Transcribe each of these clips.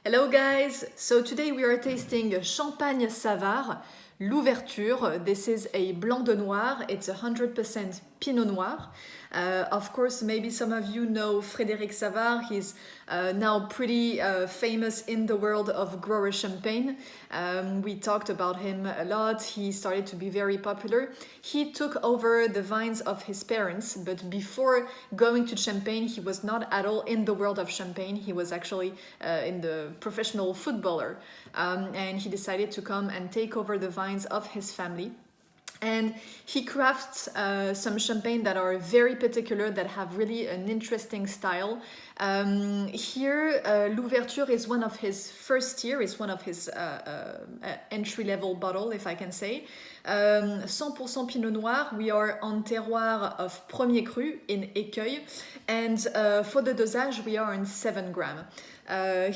Hello guys! So today we are tasting Champagne Savart, l'ouverture. This is a Blanc de Noir. It's 100% Pinot Noir. Of course, maybe some of you know Frederic Savart. He's now pretty famous in the world of grower champagne. We talked about him a lot. He started to be very popular. He took over the vines of his parents, but before going to Champagne, he was not at all in the world of champagne. He was actually in the professional footballer, and he decided to come and take over the vines of his family. And he crafts some champagne that are very particular, that have really an interesting style. Here, l'ouverture is one of his first year, it's one of his entry-level bottle, if I can say. 100% Pinot Noir, we are on terroir of Premier Cru in Écueil, and for the dosage, we are on 7 grams.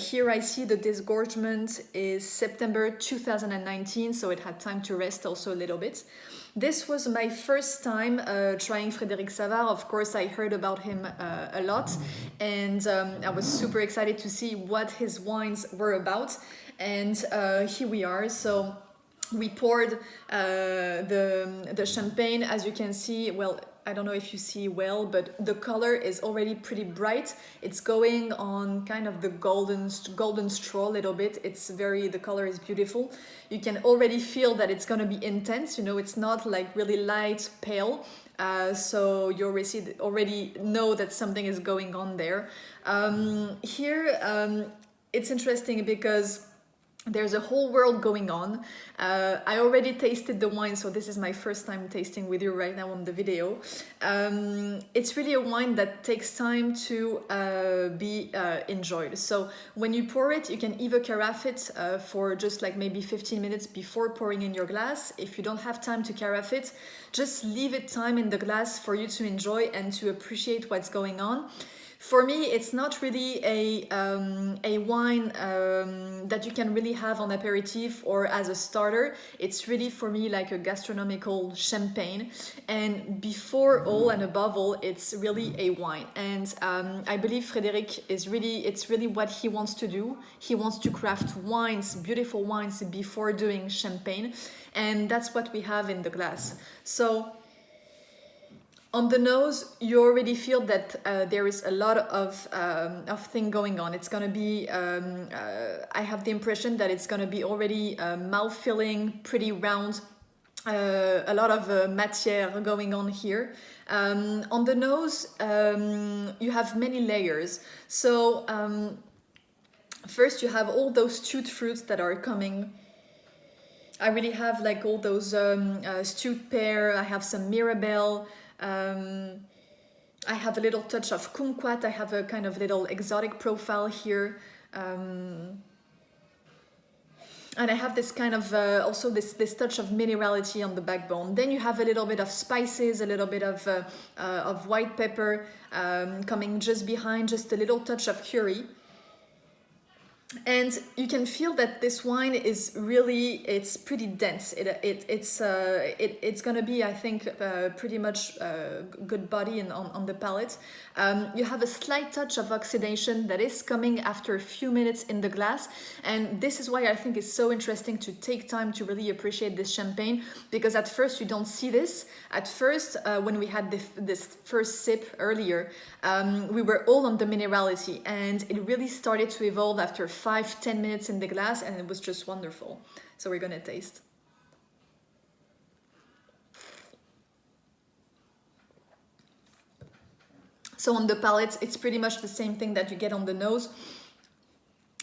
Here I see the disgorgement is September 2019, so it had time to rest also a little bit. This was my first time trying Frederic Savart. Of course, I heard about him a lot, and I was super excited to see what his wines were about. And here we are. So we poured the champagne, as you can see. Well, I don't know if you see well, but the color is already pretty bright. It's going on kind of the golden straw a little bit. The color is beautiful. You can already feel that it's gonna be intense. You know, it's not like really light pale. So you already know that something is going on there. Here, it's interesting because there's a whole world going on. I already tasted the wine, so this is my first time tasting with you right now on the video. It's really a wine that takes time to be enjoyed. So when you pour it, you can either carafe it for just like maybe 15 minutes before pouring in your glass. If you don't have time to carafe it, just leave it time in the glass for you to enjoy and to appreciate what's going on. For me, it's not really a wine that you can really have on aperitif or as a starter. It's really, for me, like a gastronomical champagne. And before all and above all, it's really a wine. And I believe Frederic it's really what he wants to do. He wants to craft wines, beautiful wines, before doing champagne. And that's what we have in the glass. So on the nose, you already feel that there is a lot of thing going on. It's gonna be, I have the impression that it's gonna be already mouth-filling, pretty round, a lot of matière going on here. On the nose, you have many layers. So first you have all those stewed fruits that are coming. I really have like all those stewed pear, I have some mirabelle, I have a little touch of kumquat. I have a kind of little exotic profile here, and I have this kind of also this touch of minerality on the backbone. Then you have a little bit of spices, a little bit of white pepper coming just behind, just a little touch of curry. And you can feel that this wine is really, it's pretty dense. It's gonna be, I think, pretty much good body on the palate. You have a slight touch of oxidation that is coming after a few minutes in the glass. And this is why I think it's so interesting to take time to really appreciate this champagne, because at first you don't see this. At first, when we had this first sip earlier, we were all on the minerality, and it really started to evolve after 5-10 minutes in the glass, and it was just wonderful. So we're gonna taste. So on the palate, it's pretty much the same thing that you get on the nose.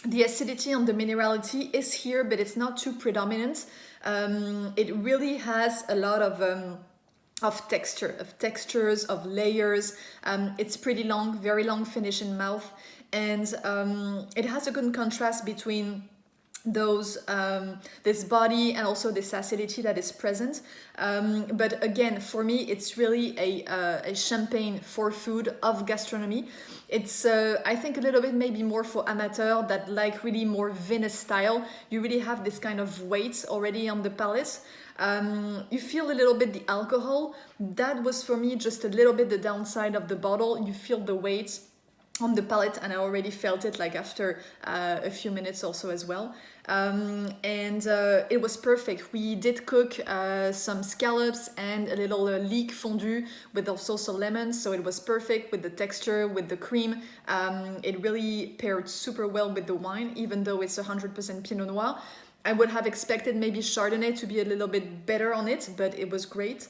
The acidity and the minerality is here, but it's not too predominant. It really has a lot of textures, of layers. It's pretty long, very long finish in mouth, and it has a good contrast between those this body and also this acidity that is present. But again, for me, it's really a champagne for food, of gastronomy. It's I think a little bit maybe more for amateur that like really more vinous style. You really have this kind of weight already on the palate. You feel a little bit the alcohol. That was for me just a little bit the downside of the bottle. You feel the weight. on the palate, and I already felt it like after a few minutes also as well. It was perfect. We did cook some scallops and a little leek fondue with also lemon, so it was perfect with the texture, with the cream. It really paired super well with the wine, even though it's 100% Pinot Noir. I would have expected maybe Chardonnay to be a little bit better on it, but it was great.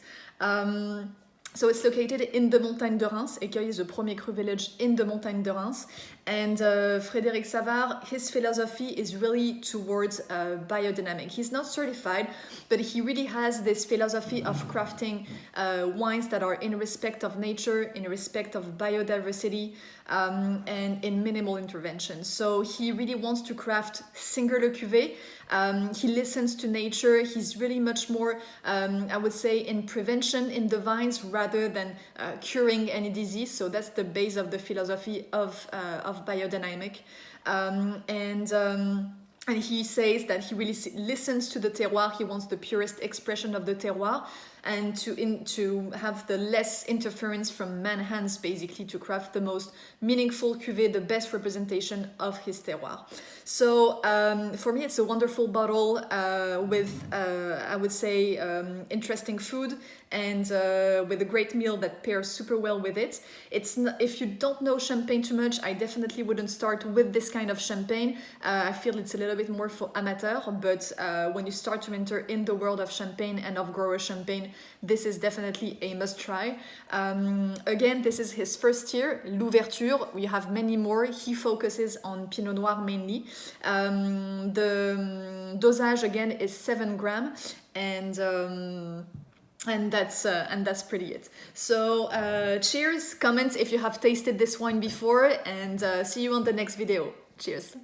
So it's located in the Montagne de Reims. Écueil is the premier cru village in the Montagne de Reims. And Frederic Savart, his philosophy is really towards biodynamic. He's not certified, but he really has this philosophy of crafting wines that are in respect of nature, in respect of biodiversity, and in minimal intervention. So he really wants to craft singular cuvée. He listens to nature. He's really much more, I would say, in prevention in the vines rather than curing any disease. So that's the base of the philosophy of biodynamic. And he says that he really listens to the terroir. He wants the purest expression of the terroir, and to have the less interference from man's hands, basically, to craft the most meaningful cuvée, the best representation of his terroir. So for me, it's a wonderful bottle with, I would say, interesting food, and with a great meal that pairs super well with it. It's not, if you don't know champagne too much, I definitely wouldn't start with this kind of champagne. I feel it's a little bit more for amateur, but when you start to enter in the world of champagne and of grower champagne, this is definitely a must try. Again, this is his first year, l'ouverture. We have many more. He focuses on Pinot Noir mainly. The dosage again is 7 grams, and that's pretty it. So cheers, comment if you have tasted this wine before, and see you on the next video. Cheers.